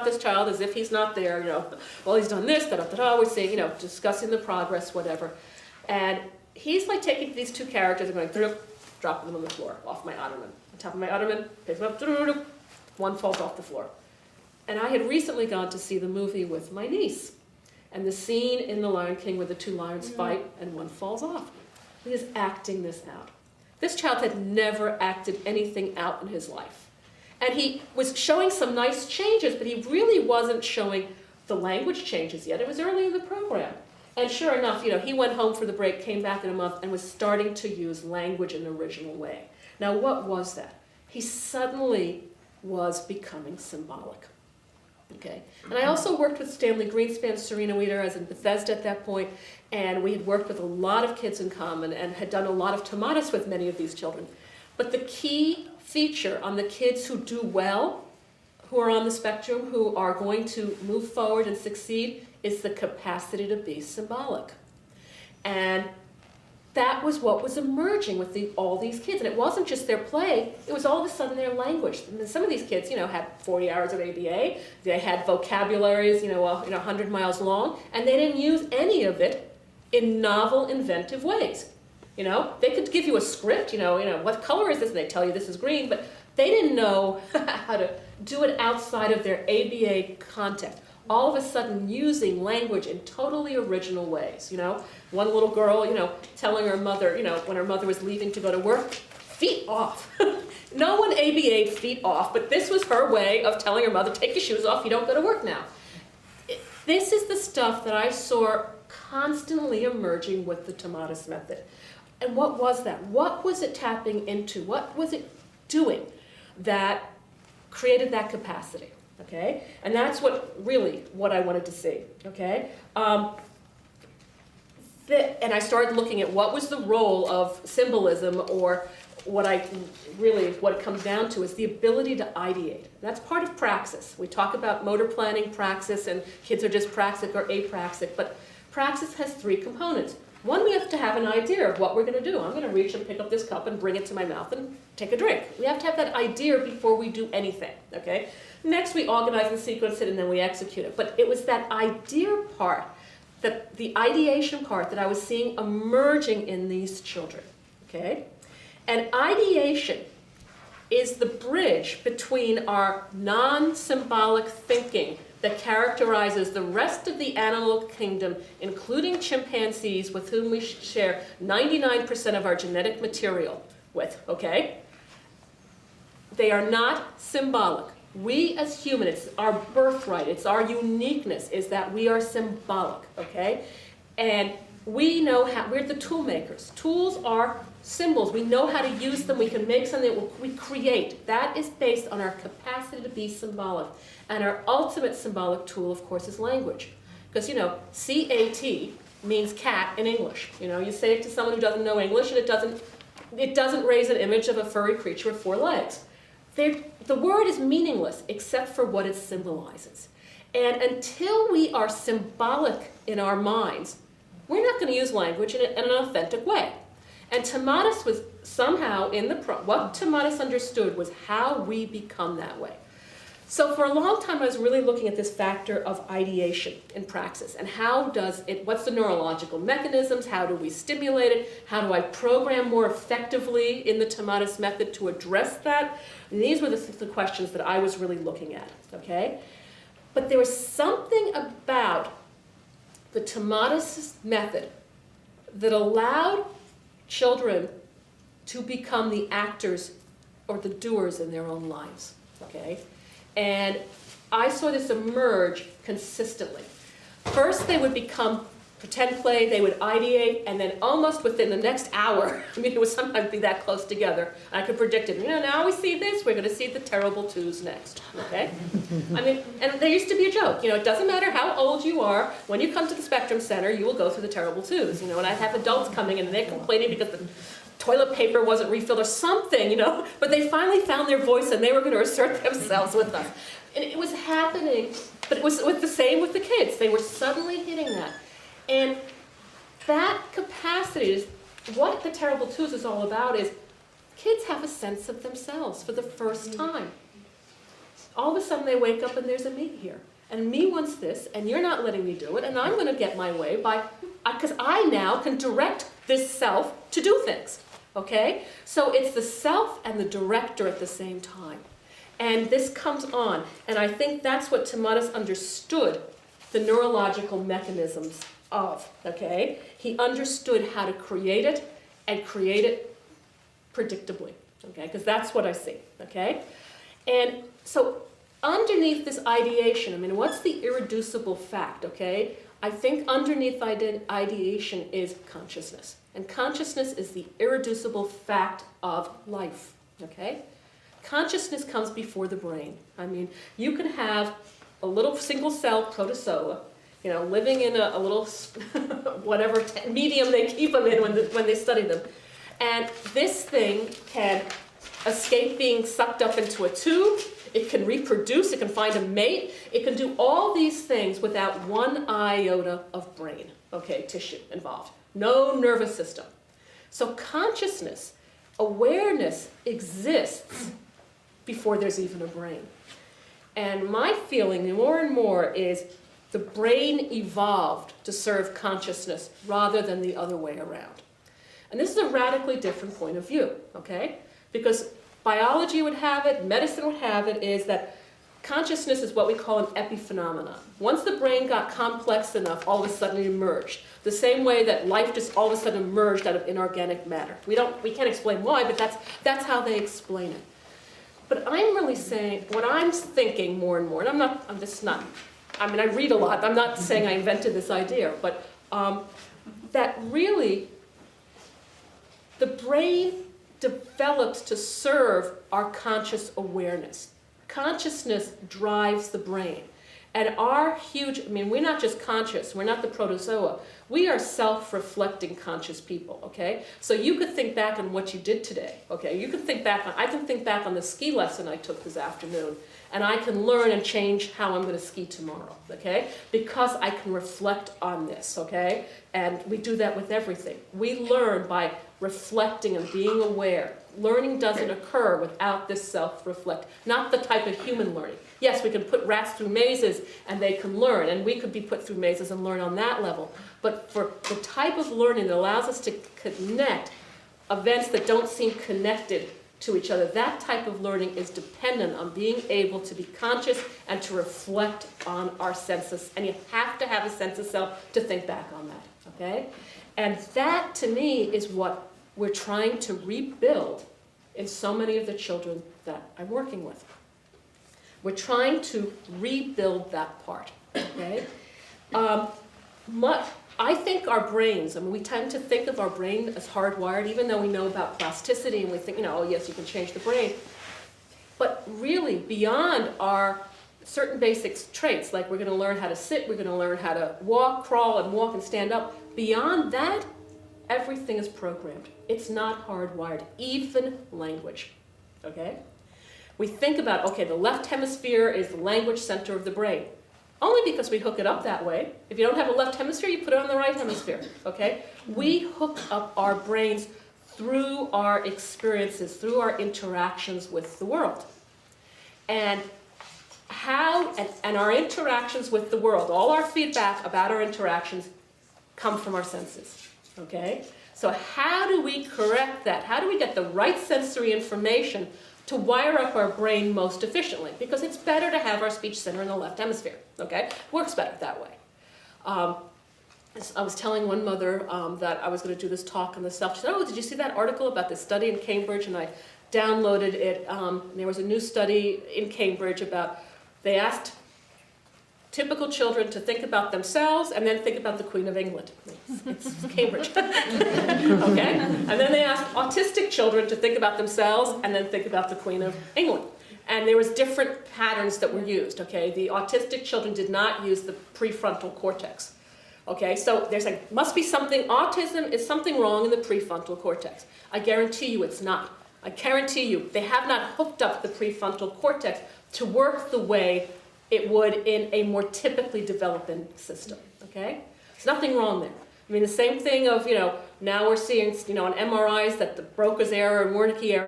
this child as if he's not there, well, he's done this, da-da-da-da, we're saying, discussing the progress, whatever. And he's like taking these two characters and going, dropping them on the floor, off my ottoman. On top of my ottoman, picks them up, one falls off the floor. And I had recently gone to see the movie with my niece. And the scene in The Lion King where the two lions fight and one falls off. He is acting this out. This child had never acted anything out in his life. And he was showing some nice changes, but he really wasn't showing the language changes yet. It was early in the program. And sure enough, he went home for the break, came back in a month, and was starting to use language in an original way. Now, what was that? He suddenly was becoming symbolic. Okay. And I also worked with Stanley Greenspan, Serena Weeder, as in Bethesda at that point, and we had worked with a lot of kids in common and had done a lot of Tomatis with many of these children. But the key feature on the kids who do well, who are on the spectrum, who are going to move forward and succeed, is the capacity to be symbolic. And that was what was emerging with all these kids. And it wasn't just their play, it was all of a sudden their language. And some of these kids, had 40 hours of ABA, they had vocabularies, 100 miles long, and they didn't use any of it in novel, inventive ways. They could give you a script, what color is this? And they tell you this is green, but they didn't know how to do it outside of their ABA context. All of a sudden using language in totally original ways, One little girl, telling her mother, when her mother was leaving to go to work, feet off. No one ABA'd feet off, but this was her way of telling her mother, take your shoes off, you don't go to work now. This is the stuff that I saw constantly emerging with the Tomatis Method. And what was that? What was it tapping into? What was it doing that created that capacity? Okay, and that's what I wanted to see. Okay, and I started looking at what was the role of symbolism, or what it comes down to is the ability to ideate. That's part of praxis. We talk about motor planning, praxis, and kids are just praxic or apraxic, but praxis has three components. One, we have to have an idea of what we're going to do. I'm going to reach and pick up this cup and bring it to my mouth and take a drink. We have to have that idea before we do anything, okay? Next, we organize and sequence it, and then we execute it. But it was that idea part, the ideation part that I was seeing emerging in these children, okay? And ideation is the bridge between our non-symbolic thinking that characterizes the rest of the animal kingdom, including chimpanzees, with whom we share 99% of our genetic material with, okay? They are not symbolic. We as humans, it's our birthright, it's our uniqueness, is that we are symbolic, okay? And we know how, we're the tool makers. Tools are symbols. We know how to use them. We can make something, we create. That is based on our capacity to be symbolic. And our ultimate symbolic tool, of course, is language. Because, C-A-T means cat in English. You say it to someone who doesn't know English, and it doesn't raise an image of a furry creature with four legs. The word is meaningless except for what it symbolizes. And until we are symbolic in our minds, we're not going to use language in an authentic way. And Tomatis was somehow what Tomatis understood was how we become that way. So for a long time, I was really looking at this factor of ideation in praxis, and what's the neurological mechanisms, how do we stimulate it, how do I program more effectively in the Tomatis Method to address that? And these were the questions that I was really looking at, okay? But there was something about the Tomatis Method that allowed children to become the actors or the doers in their own lives, okay? And I saw this emerge consistently. First, they would become pretend play, they would ideate, and then almost within the next hour, it would sometimes be that close together, I could predict it. Now we see this, we're going to see the terrible twos next, okay? And there used to be a joke, it doesn't matter how old you are, when you come to the Spectrum Center, you will go through the terrible twos, and I'd have adults coming in and they're complaining because the toilet paper wasn't refilled or something, but they finally found their voice and they were going to assert themselves with us. And it was happening, but it was the same with the kids. They were suddenly hitting that. And that capacity is what the Terrible Twos is all about. Is kids have a sense of themselves for the first time. all of a sudden they wake up and there's a me here. And me wants this, and you're not letting me do it, and I'm going to get my way because I now can direct this self to do things, okay? So it's the self and the director at the same time. And this comes on, and I think that's what Tomatis understood the neurological mechanisms of, okay? He understood how to create it and create it predictably, okay? Because that's what I see, okay? And so underneath this ideation, I mean, what's the irreducible fact, okay? I think underneath ideation is consciousness. And consciousness is the irreducible fact of life, okay? Consciousness comes before the brain. I mean, you can have a little single-cell protozoa, you know, living in a little, whatever medium they keep them in when they study them. And this thing can escape being sucked up into a tube. It can reproduce, it can find a mate, it can do all these things without one iota of brain, okay, tissue involved. No nervous system. So consciousness, awareness exists before there's even a brain. And my feeling more and more is the brain evolved to serve consciousness rather than the other way around. And this is a radically different point of view, okay? Because biology would have it, medicine would have it, is that consciousness is what we call an epiphenomenon. Once the brain got complex enough, all of a sudden it emerged. The same way that life just all of a sudden emerged out of inorganic matter. We can't explain why, but that's how they explain it. But I'm really saying, what I'm thinking more and more, and I mean, I read a lot, I'm not saying I invented this idea, but that really the brain develops to serve our conscious awareness. Consciousness drives the brain. And our huge, I mean, we're not just conscious, we're not the protozoa. We are self-reflecting conscious people, okay? So you could think back on what you did today, okay? You can think back on, I can think back on the ski lesson I took this afternoon, and I can learn and change how I'm gonna ski tomorrow, okay? Because I can reflect on this, okay? And we do that with everything. We learn by reflecting and being aware. Learning doesn't occur without this self-reflect, not the type of human learning. Yes, we can put rats through mazes and they can learn, and we could be put through mazes and learn on that level. But for the type of learning that allows us to connect events that don't seem connected to each other, that type of learning is dependent on being able to be conscious and to reflect on our senses. And you have to have a sense of self to think back on that, okay? And that, to me, is what we're trying to rebuild in so many of the children that I'm working with. We're trying to rebuild that part, okay? I think our brains, I mean, we tend to think of our brain as hardwired, even though we know about plasticity and we think, you know, oh yes, you can change the brain. But really, beyond our certain basic traits, like we're going to learn how to sit, we're going to learn how to walk, crawl, and walk and stand up, beyond that, everything is programmed. It's not hardwired, even language, okay? We think about, okay, the left hemisphere is the language center of the brain. Only because we hook it up that way. If you don't have a left hemisphere, you put it on the right hemisphere, okay? We hook up our brains through our experiences, through our interactions with the world. And our interactions with the world, all our feedback about our interactions come from our senses, okay? So how do we correct that? How do we get the right sensory information to wire up our brain most efficiently? Because it's better to have our speech center in the left hemisphere, okay? Works better that way. I was telling one mother that I was going to do this talk on the self. She said, oh, did you see that article about this study in Cambridge? And I downloaded it. There was a new study in Cambridge about, they asked typical children to think about themselves and then think about the Queen of England. It's Cambridge. Okay? And then they asked autistic children to think about themselves and then think about the Queen of England. And there was different patterns that were used, okay? The autistic children did not use the prefrontal cortex. Okay, so there's like, must be something, autism is something wrong in the prefrontal cortex. I guarantee you it's not. I guarantee you they have not hooked up the prefrontal cortex to work the way it would in a more typically developing system, okay? There's nothing wrong there. I mean, the same thing of, now we're seeing, on MRIs that the Broca's error and Wernicke error